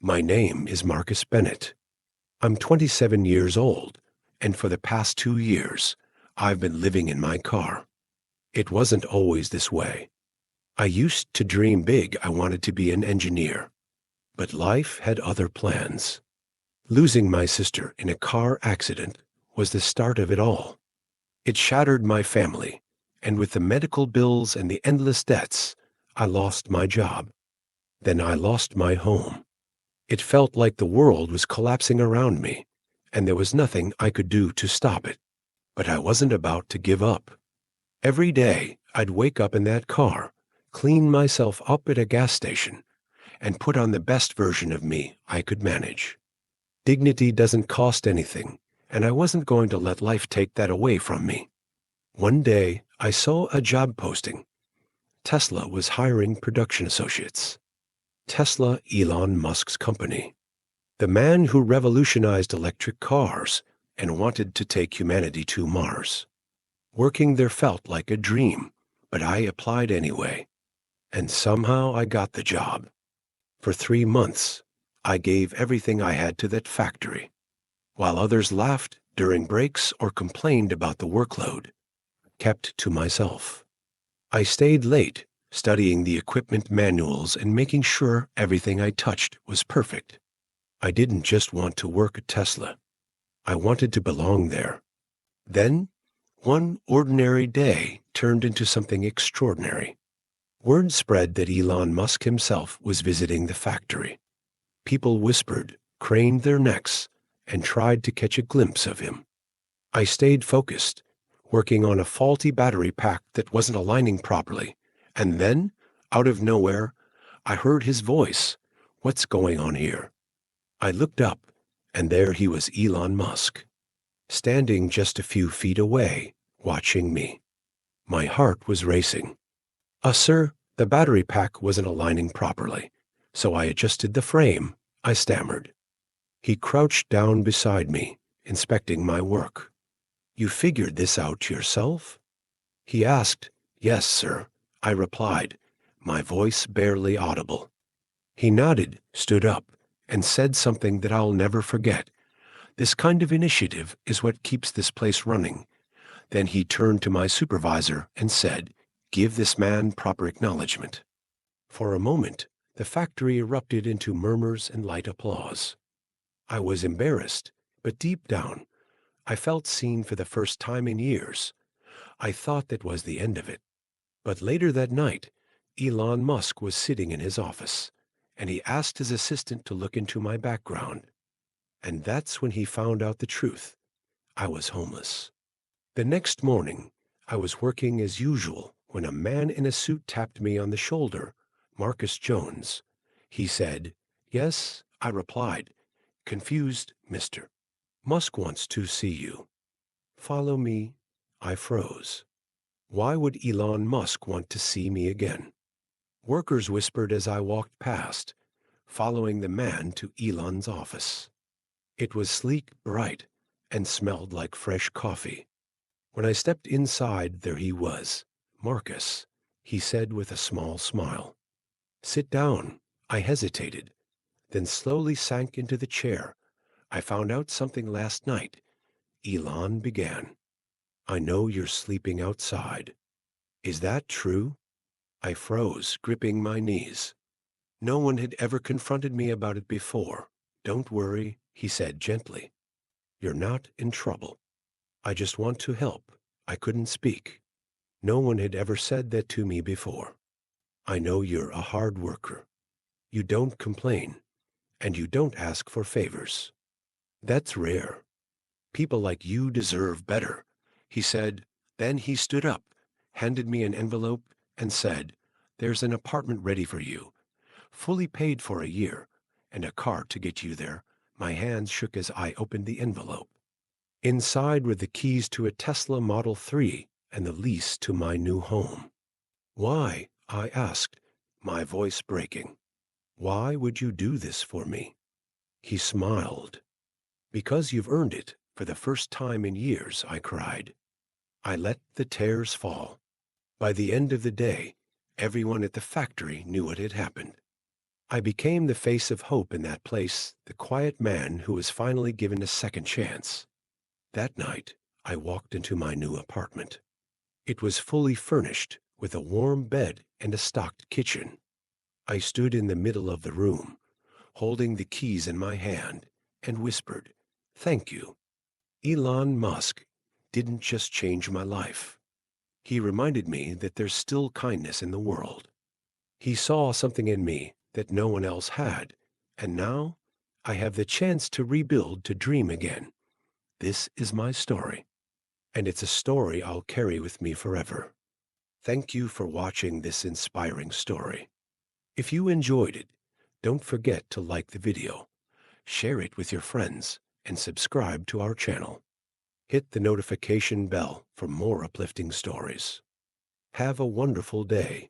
My name is Marcus Bennett. I'm 27 years old, and for the past 2 years, I've been living in my car. It wasn't always this way. I used to dream big. I wanted to be an engineer, but life had other plans. Losing my sister in a car accident was the start of it all. It shattered my family, and with the medical bills and the endless debts, I lost my job. Then I lost my home. It felt like the world was collapsing around me, and there was nothing I could do to stop it. But I wasn't about to give up. Every day, I'd wake up in that car, clean myself up at a gas station, and put on the best version of me I could manage. Dignity doesn't cost anything, and I wasn't going to let life take that away from me. One day, I saw a job posting. Tesla was hiring production associates. Tesla, Elon Musk's company. The man who revolutionized electric cars and wanted to take humanity to Mars. Working there felt like a dream, but I applied anyway. And somehow I got the job. For 3 months, I gave everything I had to that factory. While others laughed during breaks or complained about the workload, kept to myself. I stayed late, studying the equipment manuals and making sure everything I touched was perfect. I didn't just want to work at Tesla. I wanted to belong there. Then, one ordinary day turned into something extraordinary. Word spread that Elon Musk himself was visiting the factory. People whispered, craned their necks, and tried to catch a glimpse of him. I stayed focused, working on a faulty battery pack that wasn't aligning properly. And then, out of nowhere, I heard his voice. "What's going on here?" I looked up, and there he was, Elon Musk, standing just a few feet away, watching me. My heart was racing. Sir, the battery pack wasn't aligning properly, so I adjusted the frame," I stammered. He crouched down beside me, inspecting my work. "You figured this out yourself?" He asked. "Yes, sir," I replied, my voice barely audible. He nodded, stood up, and said something that I'll never forget. "This kind of initiative is what keeps this place running." Then he turned to my supervisor and said, "Give this man proper acknowledgement." For a moment, the factory erupted into murmurs and light applause. I was embarrassed, but deep down, I felt seen for the first time in years. I thought that was the end of it. But later that night, Elon Musk was sitting in his office, and he asked his assistant to look into my background. And that's when he found out the truth. I was homeless. The next morning, I was working as usual when a man in a suit tapped me on the shoulder. "Marcus Jones." He said. "Yes," I replied, confused. "Mr. Musk wants to see you." "Follow me." I froze. Why would Elon Musk want to see me again? Workers whispered as I walked past, following the man to Elon's office. It was sleek, bright, and smelled like fresh coffee. When I stepped inside, there he was. "Marcus," he said with a small smile. "Sit down." I hesitated, then slowly sank into the chair. "I found out something last night." Elon began. "I know you're sleeping outside. Is that true?" I froze, gripping my knees. No one had ever confronted me about it before. "Don't worry," he said gently. "You're not in trouble. I just want to help." I couldn't speak. No one had ever said that to me before. "I know you're a hard worker. You don't complain, and you don't ask for favors. That's rare. People like you deserve better," he said. Then he stood up, handed me an envelope, and said, "There's an apartment ready for you, fully paid for a year, and a car to get you there." My hands shook as I opened the envelope. Inside were the keys to a Tesla Model 3 and the lease to my new home. "Why?" I asked, my voice breaking. "Why would you do this for me?" He smiled. "Because you've earned it for the first time in years," I cried. I let the tears fall. By the end of the day, everyone at the factory knew what had happened. I became the face of hope in that place, the quiet man who was finally given a second chance. That night, I walked into my new apartment. It was fully furnished, with a warm bed and a stocked kitchen. I stood in the middle of the room, holding the keys in my hand, and whispered, "Thank you." Elon Musk didn't just change my life. He reminded me that there's still kindness in the world. He saw something in me that no one else had, and now I have the chance to rebuild, to dream again. This is my story, and it's a story I'll carry with me forever. Thank you for watching this inspiring story. If you enjoyed it, don't forget to like the video, share it with your friends, and subscribe to our channel. Hit the notification bell for more uplifting stories. Have a wonderful day.